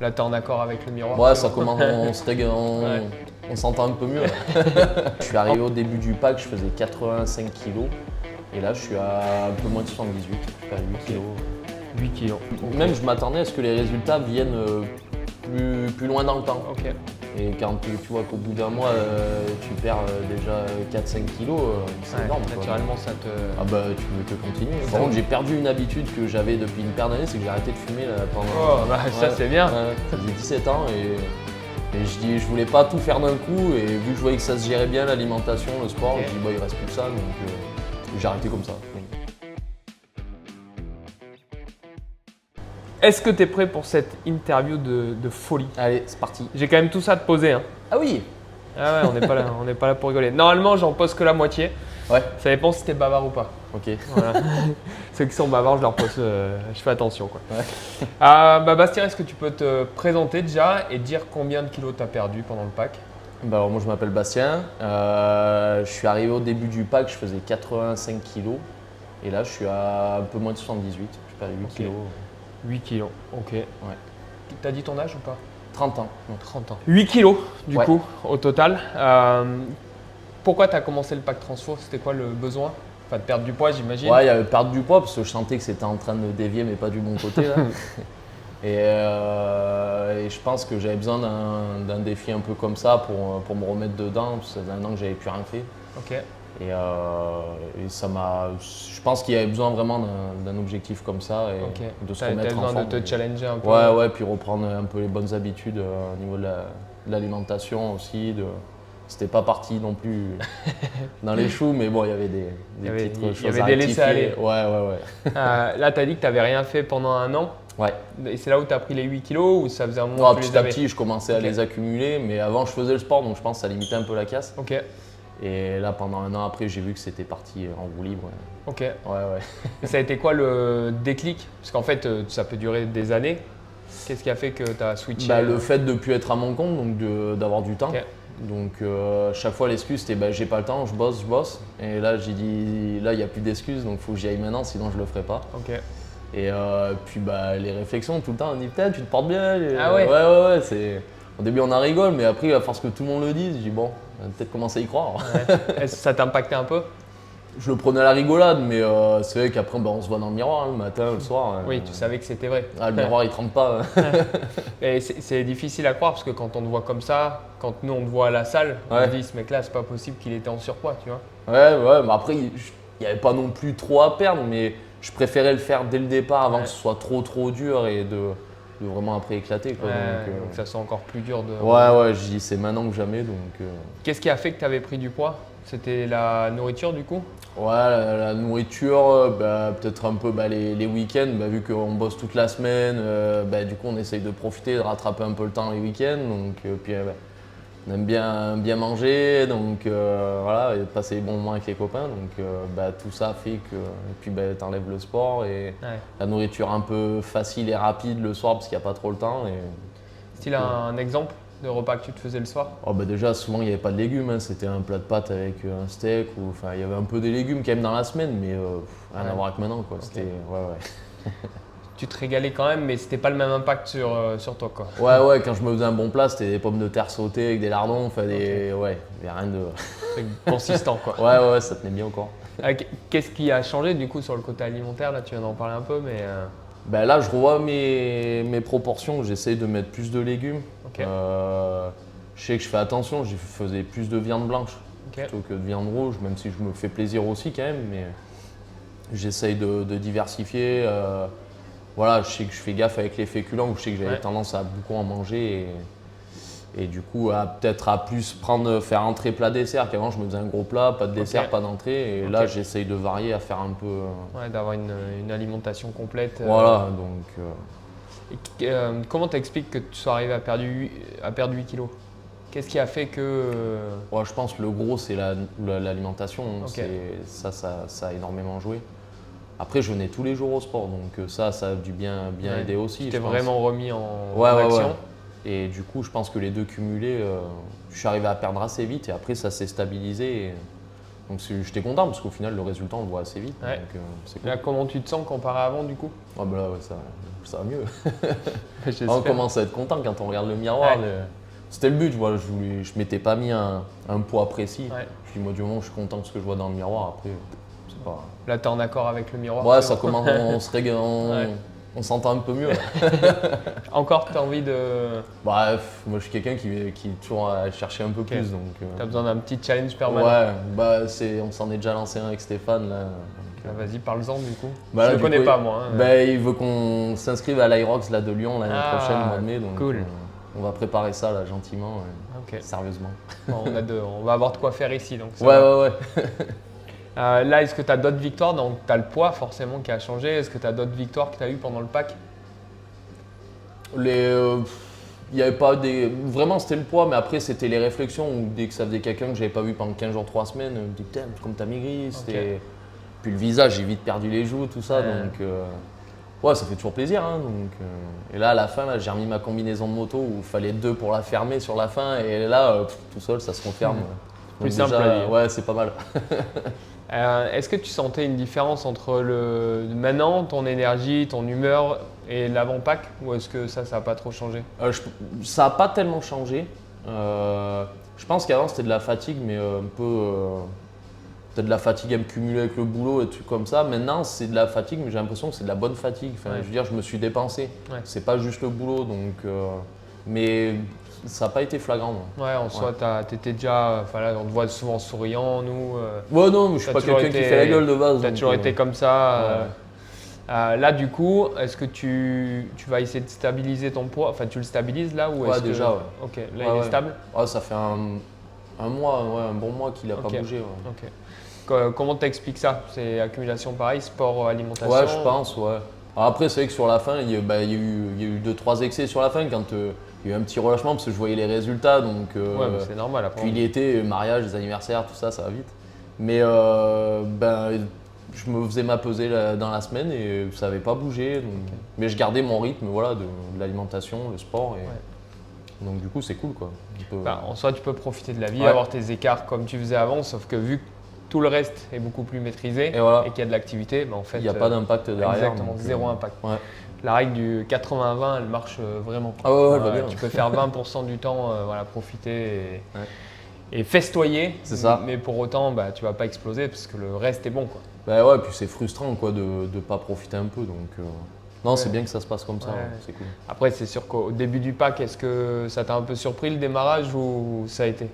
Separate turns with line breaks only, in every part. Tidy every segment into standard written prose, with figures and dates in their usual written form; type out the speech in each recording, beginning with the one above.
Là, tu es en accord avec le miroir?
Ouais, ça commence,
Ouais.
on s'entend un peu mieux. Là. Je suis arrivé au début du pack, je faisais 85 kg. Et là, je suis à un peu moins de 78, je suis à 8 kg.
8 kilos.
Même, je m'attendais à ce que les résultats viennent plus loin dans le temps.
Ok.
Et quand tu vois qu'au bout d'un mois, tu perds déjà 4-5 kilos, c'est
Ouais,
énorme. Quoi.
naturellement, ça te.
Ah bah tu veux que continuer. Par contre, j'ai perdu une habitude que j'avais depuis une paire d'années, c'est que j'ai arrêté de fumer là, pendant.
Oh, bah, ça, c'est bien.
Ça faisait 17 ans et je voulais pas tout faire d'un coup. Et vu que je voyais que ça se gérait bien, l'alimentation, le sport,
Ok.
je dis bah il reste plus que ça, donc j'ai arrêté comme ça.
Est-ce que tu es prêt pour cette interview de folie?
Allez, c'est parti.
J'ai quand même tout ça à te poser. Hein.
Ah oui.
Ah ouais, on n'est pas là, on n'est pas là pour rigoler. Normalement, j'en pose que la moitié.
Ouais.
Ça dépend si t'es bavard ou pas.
Ok.
Voilà. Ceux qui sont bavards, je leur pose, je fais attention. Quoi.
Ouais.
Bah Bastien, est-ce que tu peux te présenter déjà et dire combien de kilos tu as perdu pendant le pack?
Bah alors moi je m'appelle Bastien. Je suis arrivé au début du pack, je faisais 85 kg. Et là je suis à un peu moins de 78. Je perds 8
Ok.
kg.
8 kilos, ok.
Ouais.
T'as dit ton âge ou pas?
30 ans.
30 ans. 8 kilos du
Ouais.
coup au total. Pourquoi tu as commencé le pack Transfo? C'était quoi le besoin? Enfin de perdre du poids j'imagine.
Ouais, il y avait perdre du poids parce que je sentais que c'était en train de dévier mais pas du bon côté là. Et je pense que j'avais besoin d'un défi un peu comme ça pour me remettre dedans, parce que ça faisait un an que j'avais plus rien fait.
Ok.
Et ça m'a. Je pense qu'il y avait besoin vraiment d'un objectif comme ça et
Ok.
de se
T'avais
remettre en
besoin
forme.
de te challenger un peu.
Ouais, puis reprendre un peu les bonnes habitudes au niveau de l'alimentation aussi. C'était pas parti non plus dans les choux, mais bon, il y avait des petites choses
il y avait
à
des laissés-aller.
rectifier. Ouais.
Là, tu as dit que tu n'avais rien fait pendant un an.
Ouais.
Et c'est là où tu as pris les 8 kilos ou ça faisait un moment
Non,
que tu les
petit à
avais?
petit, je commençais à
Ok.
les accumuler, mais avant, je faisais le sport, donc je pense que ça limitait un peu la casse.
Ok.
Et là, pendant un an après, j'ai vu que c'était parti en roue libre.
Ok.
Ouais.
Et ça a été quoi le déclic? Parce qu'en fait, ça peut durer des années. Qu'est-ce qui a fait que tu as switché?
Bah, le fait de ne plus être à mon compte, donc d'avoir du temps.
Ok.
Donc chaque fois l'excuse c'était bah, j'ai pas le temps, je bosse. Et là j'ai dit là il n'y a plus d'excuses donc il faut que j'y aille maintenant sinon je le ferai pas.
Ok.
Et puis bah, les réflexions tout le temps on dit putain tu te portes bien.
Ah ouais.
Ouais. Au début on en rigole mais après à force que tout le monde le dise, je dis bon, on va peut-être commencer à y croire.
Ouais. Est-ce que ça t'a impacté un peu?
Je le prenais à la rigolade mais c'est vrai qu'après bah, on se voit dans le miroir le matin, le soir.
Oui, tu savais que c'était vrai.
Ah, le miroir il trempe pas.
Et c'est difficile à croire parce que quand on te voit comme ça, quand nous on te voit à la salle, on
Ouais.
se dit ce mec-là, c'est pas possible qu'il était en surpoids, tu vois.
Ouais, mais après, il n'y avait pas non plus trop à perdre, mais je préférais le faire dès le départ avant
Ouais.
que ce soit trop dur et de vraiment après éclater. Quoi.
Ouais,
Donc,
donc ça soit encore plus dur de.
ouais, je dis c'est maintenant que jamais. Donc,
Qu'est-ce qui a fait que tu avais pris du poids? C'était la nourriture du coup?
ouais, la nourriture, bah, peut-être un peu bah, les week-ends, bah, vu qu'on bosse toute la semaine, bah, du coup on essaye de profiter, de rattraper un peu le temps les week-ends. Donc, puis bah, on aime bien manger, donc voilà, et de passer des bons moments avec les copains. Donc bah, tout ça fait que. Et puis bah, t'enlèves le sport et
Ouais.
la nourriture un peu facile et rapide le soir parce qu'il n'y a pas trop le temps.
Style un exemple de repas que tu te faisais le soir?
Oh, bah, déjà, souvent il n'y avait pas de légumes, hein. C'était un plat de pâtes avec un steak. Enfin, il y avait un peu des légumes quand même dans la semaine, mais rien
Ouais.
à voir avec maintenant. Quoi.
Ok.
C'était, ouais.
Tu te régalais quand même, mais c'était pas le même impact sur toi quoi.
Ouais, quand je me faisais un bon plat, c'était des pommes de terre sautées avec des lardons. Enfin, ouais, il n'y a rien de.
C'est consistant quoi.
Ouais, ça tenait bien encore.
Qu'est-ce qui a changé du coup sur le côté alimentaire? Là, tu viens d'en parler un peu, mais.
Ben là, je revois mes proportions. J'essaye de mettre plus de légumes.
Ok.
Je sais que je fais attention. Je faisais plus de viande blanche
Ok.
plutôt que de viande rouge, même si je me fais plaisir aussi quand même. Mais j'essaye de diversifier. Voilà, je sais que je fais gaffe avec les féculents. Où je sais que j'avais
Ouais.
tendance à beaucoup en manger. Et du coup, peut-être à plus faire entrée plat dessert. Qu'avant, je me faisais un gros plat, pas de dessert,
Ok.
pas d'entrée. Et
Ok.
là, j'essaye de varier, à faire un peu.
Ouais, d'avoir une alimentation complète.
Voilà, donc.
Comment t'expliques que tu sois arrivé à perdre 8 kilos? Qu'est-ce qui a fait que.
Ouais, je pense que le gros, c'est l'alimentation.
Ok.
Ça a énormément joué. Après, je venais tous les jours au sport, donc ça a dû bien
Ouais.
aider aussi.
Tu t'es
je pense.
vraiment remis en
Ouais.
action?
Et du coup, je pense que les deux cumulés, je suis arrivé à perdre assez vite et après, ça s'est stabilisé. Donc j'étais content parce qu'au final, le résultat, on le voit assez vite.
Ouais.
Donc c'est cool.
Là, comment tu te sens comparé à avant du coup?
Ah bah là, ouais, ça va mieux.
J'espère.
On commence à être content quand on regarde le miroir.
Ouais.
C'était le but, voilà, je m'étais pas mis un poids précis.
Ouais.
Je dis, moi, du moment où je suis content de ce que je vois dans le miroir, après, c'est pas.
Là, tu es en accord avec le miroir?
Ouais,
c'est
ça
bon.
commence,
Ouais.
on s'entend un peu mieux. Là.
Encore, tu as envie de.
Bref, moi, je suis quelqu'un qui est toujours à chercher un peu plus. Donc,
Tu as besoin d'un petit challenge permanent?
ouais, bah, on s'en est déjà lancé un avec Stéphane. Là.
Ah, vas-y, parle-en du coup.
Bah,
Je
là,
ne
du
connais
coup,
pas moi. Hein.
Bah, il veut qu'on s'inscrive à l'Irox là, de Lyon l'année
Ah,
prochaine, au mois de mai. Donc,
cool.
on va préparer ça là, gentiment,
Ok.
sérieusement.
Bon, on va avoir de quoi faire ici. Donc ça
Ouais,
va.
ouais.
Là, est-ce que tu as d'autres victoires? Donc, tu as le poids forcément qui a changé. Est-ce que tu as d'autres victoires que tu as eues pendant le pack?
Il y avait pas des. Vraiment, c'était le poids, mais après, c'était les réflexions où dès que ça faisait quelqu'un que j'avais pas vu pendant 15 jours, 3 semaines, je me dis, putain, comme t'as maigri. C'était. Puis le visage, j'ai vite perdu les joues, tout ça.
Ouais.
Donc, ouais, ça fait toujours plaisir. Hein, donc, et là, à la fin, là, j'ai remis ma combinaison de moto où il fallait 2 pour la fermer sur la fin. Et là, tout seul, ça se referme.
Plus
Donc,
simple à dire.
Ouais, c'est pas mal.
Est-ce que tu sentais une différence entre maintenant, ton énergie, ton humeur et l'avant-pack? Ou est-ce que ça n'a pas trop changé?
Ça n'a pas tellement changé. Je pense qu'avant, c'était de la fatigue, mais un peu. Peut-être de la fatigue à me cumuler avec le boulot et des trucs comme ça. Maintenant, c'est de la fatigue, mais j'ai l'impression que c'est de la bonne fatigue. Enfin,
Ouais.
Je veux dire, je me suis dépensé.
Ouais.
C'est pas juste le boulot, donc. Mais ça n'a pas été flagrant. Non.
Ouais, en soi, tu étais déjà. Enfin là, on te voit souvent souriant, nous.
Ouais, non, mais je suis
T'as
pas
toujours
quelqu'un qui
été-
fait la gueule de base.
Tu as
donc,
toujours été comme ça.
ouais.
Là, du coup, est-ce que tu vas essayer de stabiliser ton poids? Enfin, tu le stabilises là ou
Ouais,
est-ce
déjà,
que...
ouais.
Ok, là,
Ouais,
il est
ouais.
stable?
Ouais, ça fait un mois, ouais, un bon mois qu'il n'a
Ok.
pas bougé. Ouais.
Ok. Comment t'expliques ça? C'est accumulation pareil, sport, alimentation?
Ouais, je pense, ouais. Alors après, c'est vrai que sur la fin, il y a eu 2-3 excès sur la fin quand il y a eu un petit relâchement parce que je voyais les résultats. Donc,
Ouais, mais c'est normal après.
puis l'été, mariage, les anniversaires, tout ça, ça va vite. Mais je me faisais ma pesée dans la semaine et ça n'avait pas bougé. Donc, mais je gardais mon rythme voilà, de l'alimentation, le sport. Donc du coup, c'est cool quoi.
Enfin, en soi, tu peux profiter de la vie,
Ouais.
avoir tes écarts comme tu faisais avant, sauf que vu que tout le reste est beaucoup plus maîtrisé
Et voilà.
qu'il y a de l'activité, en fait,
Il n'y a pas d'impact derrière.
exactement,
donc,
zéro impact.
Ouais.
La règle du 80-20, elle marche vraiment.
Ah ouais, elle va bien.
Tu peux faire 20% du temps, profiter
Ouais.
et festoyer.
C'est ça.
Mais pour autant, tu vas pas exploser parce que le reste est bon, quoi.
Bah ouais, puis c'est frustrant quoi de ne pas profiter un peu. Donc non,
Ouais.
c'est bien que ça se passe comme ça,
Ouais.
ouais, c'est cool.
Après, c'est sûr qu'au début du pack, est-ce que ça t'a un peu surpris le démarrage ou ça a été?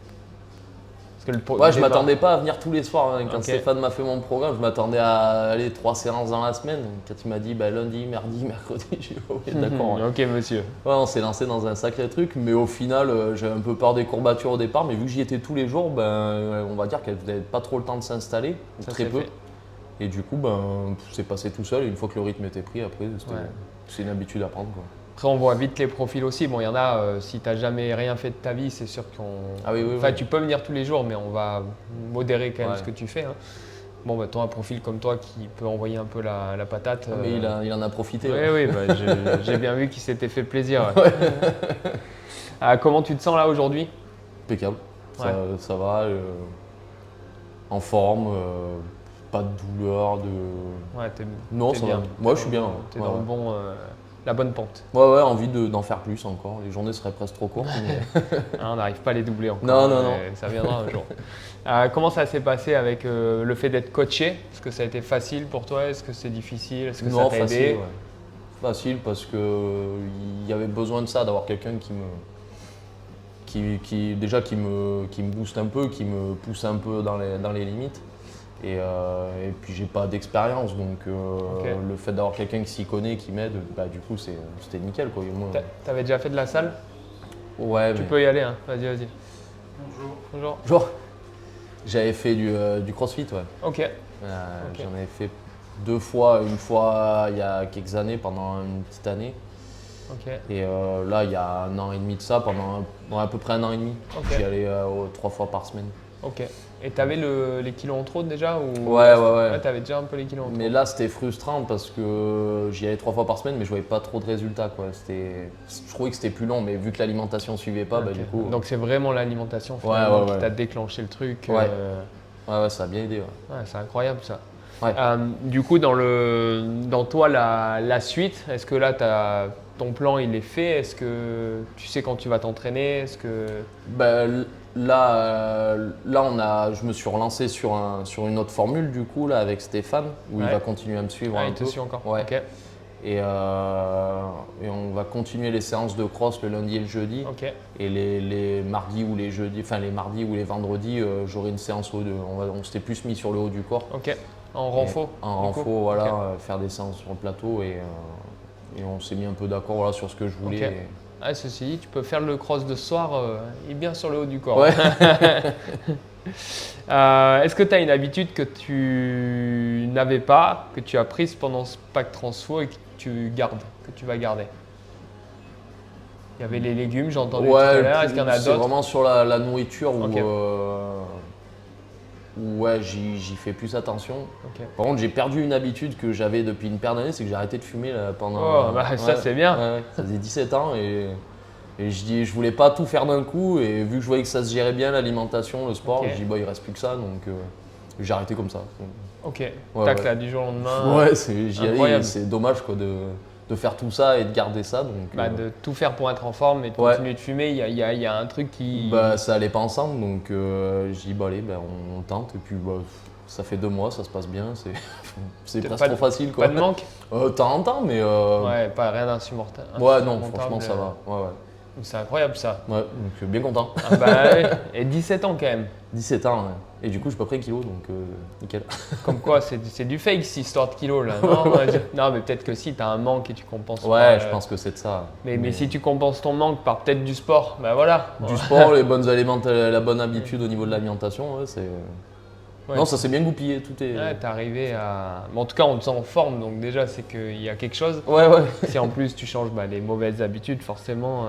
Parce que
Ouais, je m'attendais pas à venir tous les soirs. Hein. Quand
Ok.
Stéphane m'a fait mon programme, je m'attendais à aller 3 séances dans la semaine. Quand il m'a dit lundi, mardi, mercredi, j'ai dit ok, d'accord. Ouais.
Ok, monsieur.
Ouais, on s'est lancé dans un sacré truc, mais au final, j'avais un peu peur des courbatures au départ, mais vu que j'y étais tous les jours, on va dire qu'elle n'avait pas trop le temps de s'installer, ou
Ça
très
s'est
peu.
fait.
Et du coup, c'est passé tout seul. Et une fois que le rythme était pris, après, c'est une habitude à prendre. Quoi.
Après, on voit vite les profils aussi. Bon, il y en a, si tu n'as jamais rien fait de ta vie, c'est sûr qu'on.
Ah oui, oui,
Enfin,
oui.
tu peux venir tous les jours, mais on va modérer quand même
Ouais.
ce que tu fais. Hein. Bon, toi, un profil comme toi qui peut envoyer un peu la patate.
Ah, mais il en a profité.
Oui,
ouais.
oui, j'ai bien vu qu'il s'était fait plaisir. Ouais. Comment tu te sens là aujourd'hui?
Impeccable.
Ouais.
Ça va. En forme. Pas de douleur.
Ouais,
Non,
t'es
ça
bien.
va. Moi, je suis bien.
T'es
Ouais,
dans
ouais.
la bonne pente.
Ouais, envie d'en faire plus encore. Les journées seraient presque trop courtes. Mais...
Hein, on n'arrive pas à les doubler encore.
Non.
mais ça viendra un jour. Comment ça s'est passé avec le fait d'être coaché? Est-ce que ça a été facile pour toi? Est-ce que c'est difficile? Est-ce que
non,
ça t'a
facile.
aidé?
Ouais. Facile parce que il y avait besoin de ça, d'avoir quelqu'un qui me booste un peu, qui me pousse un peu dans les limites. Et puis j'ai pas d'expérience, donc le fait d'avoir quelqu'un qui s'y connaît, qui m'aide, du coup c'était nickel quoi. Moi,
T'avais déjà fait de la salle?
ouais,
Tu
mais...
peux y aller, hein. Vas-y. Bonjour.
Genre, j'avais fait du crossfit, ouais.
Ok.
J'en avais fait 2 fois, une fois il y a quelques années, pendant une petite année.
Ok.
Et là, il y a 1 an et demi de ça, pendant à peu près 1 an et demi,
Ok.
j'y allais 3 fois par semaine.
Ok. Et t'avais les kilos en trop déjà ou...
Ouais.
T'avais déjà un peu les kilos en trop.
Mais là, c'était frustrant parce que j'y allais 3 fois par semaine, mais je voyais pas trop de résultats, quoi. Je trouvais que c'était plus long, mais vu que l'alimentation suivait pas,
Ok.
du coup.
Donc c'est vraiment l'alimentation
Ouais,
finalement
ouais.
qui t'a déclenché le truc.
Ouais. Ouais, ça a bien aidé. Ouais.
Ouais, c'est incroyable ça.
Ouais.
Du coup, dans toi, la suite, est-ce que là, ton plan, il est fait? Est-ce que tu sais quand tu vas t'entraîner? Est-ce que…
Ben, là, je me suis relancé sur une autre formule du coup là avec Stéphane où il
Ouais.
va continuer à me suivre
Ah,
un
il te
peu.
suit encore?
Ouais.
Ok.
Et on va continuer les séances de cross le lundi et le jeudi.
Ok.
Et les mardis ou les jeudis, enfin les mardis ou les vendredis, j'aurai une séance on s'était plus mis sur le haut du corps.
Ok. En renfort?
En
du coup
renfort, voilà,
Ok.
faire des séances sur le plateau et on s'est mis un peu d'accord voilà, sur ce que je voulais.
Ok. Ah, ceci dit, tu peux faire le cross de ce soir, il est bien sur le haut du corps.
Ouais.
Est-ce que tu as une habitude que tu n'avais pas, que tu as prise pendant ce pack transfo et que tu gardes, que tu vas garder? Il y avait les légumes, j'ai entendu tout à l'heure. Est-ce qu'il y en a
c'est
d'autres?
vraiment sur la nourriture
Ok.
où ouais, j'y fais plus attention.
Ok.
Par contre, j'ai perdu une habitude que j'avais depuis une paire d'années, c'est que j'ai arrêté de fumer là, pendant.
Oh, bah, ça, c'est bien.
Ouais, ça faisait 17 ans et je voulais pas tout faire d'un coup. Et vu que je voyais que ça se gérait bien, l'alimentation, le sport,
Ok.
je dis bah, il reste plus que ça. Donc j'ai arrêté comme ça.
Ok.
Ouais,
Tac,
ouais.
là, du jour au lendemain.
Ouais, j'y allais.
Incroyable.
Et c'est dommage quoi, de faire tout ça et de garder ça. Donc,
De tout faire pour être en forme et de
Ouais.
continuer de fumer, il y a un truc qui…
bah, ça allait pas ensemble. Donc je dis bah, allez, bah, on tente. Et puis bah, ça fait 2 mois, ça se passe bien. C'est presque trop facile. Quoi.
Pas de manque?
De temps en temps, mais.
Ouais, pas rien d'insurmontable.
Ouais, non, franchement, ça va. Ouais, ouais.
C'est incroyable ça.
Ouais, donc bien content.
Ah bah, ouais. Et 17 ans quand même.
17 ans, ouais. Et du coup, j'ai pas pris un kilo, donc nickel.
Comme quoi, c'est du fake cette histoire de kilos là. Non, non mais peut-être que si, tu as un manque et tu compenses
Ouais,
pas,
je pense que c'est de ça.
mais si tu compenses ton manque par peut-être du sport, bah voilà.
Du sport, les bonnes la bonne habitude au niveau de l'alimentation, ouais, c'est.
Ouais.
Non, ça s'est bien goupillé, tout est.
Ouais, t'es arrivé à… Bon, en tout cas, on te sent en forme, donc déjà, c'est qu'il y a quelque chose.
Ouais, ouais.
Si en plus tu changes les mauvaises habitudes, forcément.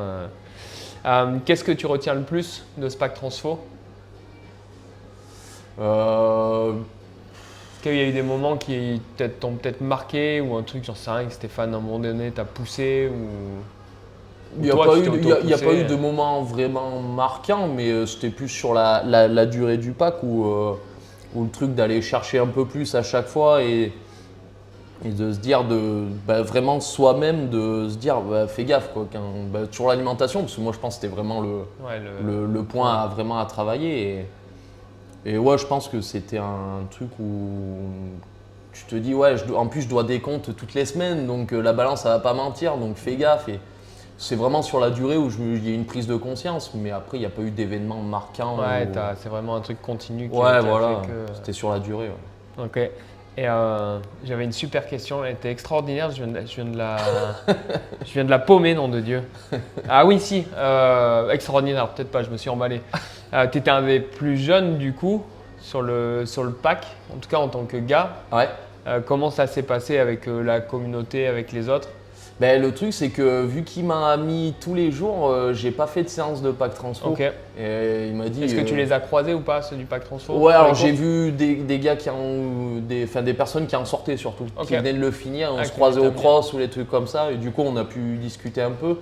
Qu'est-ce que tu retiens le plus de ce pack transfo? Est-ce qu'il y a eu des moments qui t'ont peut-être marqué ou un truc, j'en sais rien, que Stéphane à un moment donné t'a poussé ou
Il n'y a,
toi,
pas
tu
eu,
t'es
il y a- il y a
auto-poussé?
pas eu de moment vraiment marquant, mais c'était plus sur la durée du pack où le truc d'aller chercher un peu plus à chaque fois et de se dire vraiment soi-même, de se dire fais gaffe quoi, sur l'alimentation, parce que moi je pense que c'était vraiment
Ouais,
le point vraiment à travailler. Et ouais, je pense que c'était un truc où tu te dis, ouais, en plus je dois des comptes toutes les semaines, donc la balance ça va pas mentir, donc fais gaffe. Et c'est vraiment sur la durée où il y a une prise de conscience, mais après il n'y a pas eu d'événement marquant.
Ouais, c'est vraiment un truc continu qui
Ouais,
a
voilà,
fait que…
c'était sur la durée. Ouais.
Ok. Et j'avais une super question, elle était extraordinaire, je viens de la paumer, nom de Dieu. Ah oui, si, extraordinaire, peut-être pas, je me suis emballé. Tu étais un des plus jeunes du coup sur le pack, en tout cas en tant que gars.
Ouais.
Comment ça s'est passé avec la communauté, avec les autres?
Ben, le truc, c'est que vu qu'il m'a mis tous les jours, j'ai pas fait de séance de pack transfo.
Ok.
Et il m'a dit.
Est-ce que tu les as croisés ou pas, ceux du pack transfo?
Ouais,
sur
alors
les
j'ai
cours
vu des gars des personnes qui en sortaient surtout,
Ok.
qui venaient de le finir, on
Ah,
se
qui
croisait au
venaient de
cross ou les trucs comme ça, et du coup on a pu discuter un peu.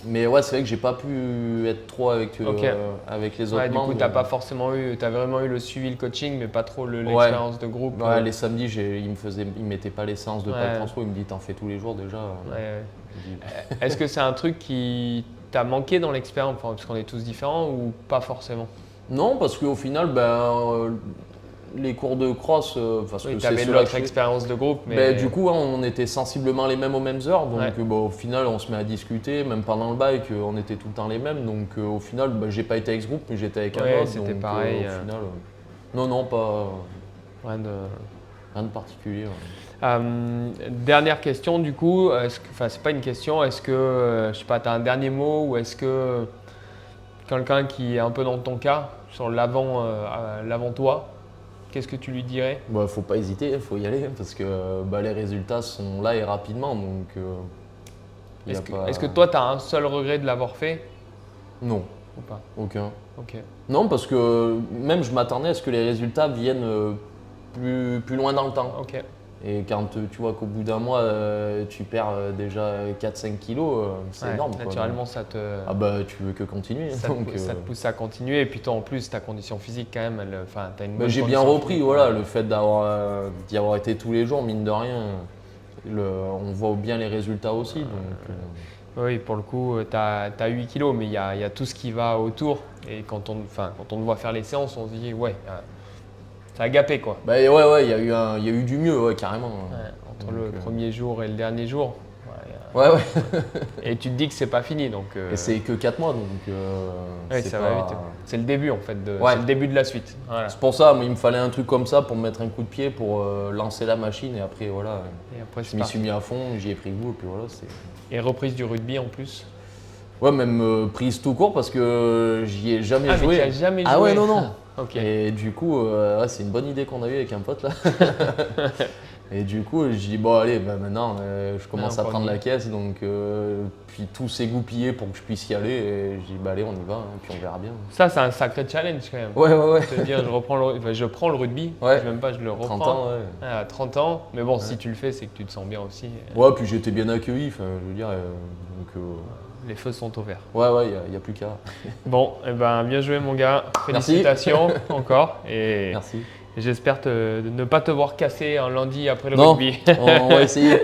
Mais ouais, c'est vrai que j'ai pas pu être trop avec les autres
Ouais, du coup,
membres.
t'as vraiment eu le suivi, le coaching, mais pas trop l'expérience de groupe.
Ouais, les samedis, il mettaient pas les séances de
Ouais.
pack transfo, il me dit t'en fais tous les jours déjà.
Ouais.
Je dis,
Est-ce que c'est un truc qui t'a manqué dans l'expérience, enfin, parce qu'on est tous différents ou pas forcément?
Non, parce qu'au final, les cours de cross, parce
Oui,
que
tu avais
c'est ceux-là
l'autre
que je-
expérience de groupe, mais
Ben, du coup, hein, on était sensiblement les mêmes aux mêmes heures, donc
Ouais.
au final, on se met à discuter, même pendant le bike, on était tout le temps les mêmes, donc au final, j'ai pas été avec ce groupe, mais j'étais avec
Ouais,
un autre.
c'était
donc,
pareil,
au final, non, pas
rien de…
rien de particulier. Ouais.
Dernière question du coup, enfin c'est pas une question, est-ce que, je sais pas, tu as un dernier mot ou est-ce que quelqu'un qui est un peu dans ton cas, sur l'avant toi, qu'est-ce que tu lui dirais?
Bah, faut pas hésiter, faut y aller, parce que les résultats sont là et rapidement, donc y a
Est-ce que toi tu as un seul regret de l'avoir fait
Non,
ou pas?
aucun.
Ok.
Non, parce que même je m'attendais à ce que les résultats viennent plus loin dans le temps.
Ok.
Et quand tu vois qu'au bout d'un mois, tu perds déjà 4-5 kilos, c'est
Ouais,
énorme. Quoi.
naturellement, ça te,
Ah bah tu veux que continuer.
ça,
donc,
te, ça te pousse à continuer. Et puis toi, en plus, ta condition physique, quand même, t'as une
bah,
bonne
j'ai bien
condition
repris,
physique.
voilà, le fait d'y avoir été tous les jours, mine de rien, on voit bien les résultats aussi. Donc,
Oui, pour le coup, tu as 8 kilos, mais il y a tout ce qui va autour. Et quand on te voit faire les séances, on se dit, ouais, ça a gapé quoi.
bah ouais, il y a eu du mieux, ouais, carrément.
Ouais, entre
Donc,
le premier jour et le dernier jour.
Ouais, ouais.
Et tu te dis que c'est pas fini. Donc,
Et c'est que 4 mois, donc
ouais,
c'est
ça
pas...
va vite. C'est le début en fait,
Ouais.
c'est le début de la suite. Voilà.
C'est pour ça, moi, il me fallait un truc comme ça pour me mettre un coup de pied, pour lancer la machine. Et après, voilà,
Et après,
je
c'est
m'y
parti.
suis mis à fond, j'y ai pris goût. Et puis voilà, c'est...
Et reprise du rugby en plus.
Ouais, même prise tout court parce que j'y ai jamais
Ah,
joué.
mais tu as jamais joué.
Ah ouais, non, non.
Ok.
Et du coup, ouais, c'est une bonne idée qu'on a eue avec un pote là. Et du coup, je dis bon allez, bah, maintenant je commence à prendre la caisse, donc puis tout s'est goupillé pour que je puisse y aller. Et je dis bah allez, on y va, hein, puis on verra bien.
Ça, c'est un sacré challenge quand même.
Ouais, ouais, ouais.
Te dire, je prends le rugby.
Ouais.
Je même pas, je le reprends.
30 ans, ouais.
À 30 ans. Mais bon, si tu le fais, c'est que tu te sens bien aussi.
Ouais, puis j'étais bien accueilli, enfin, je veux dire. Donc,
Les feux sont au vert.
ouais, il y a plus qu'à.
Bon, eh ben, bien joué mon gars.
Merci.
Félicitations encore. Et
Merci.
j'espère ne pas te voir casser un lundi après le
Non,
rugby.
on va essayer.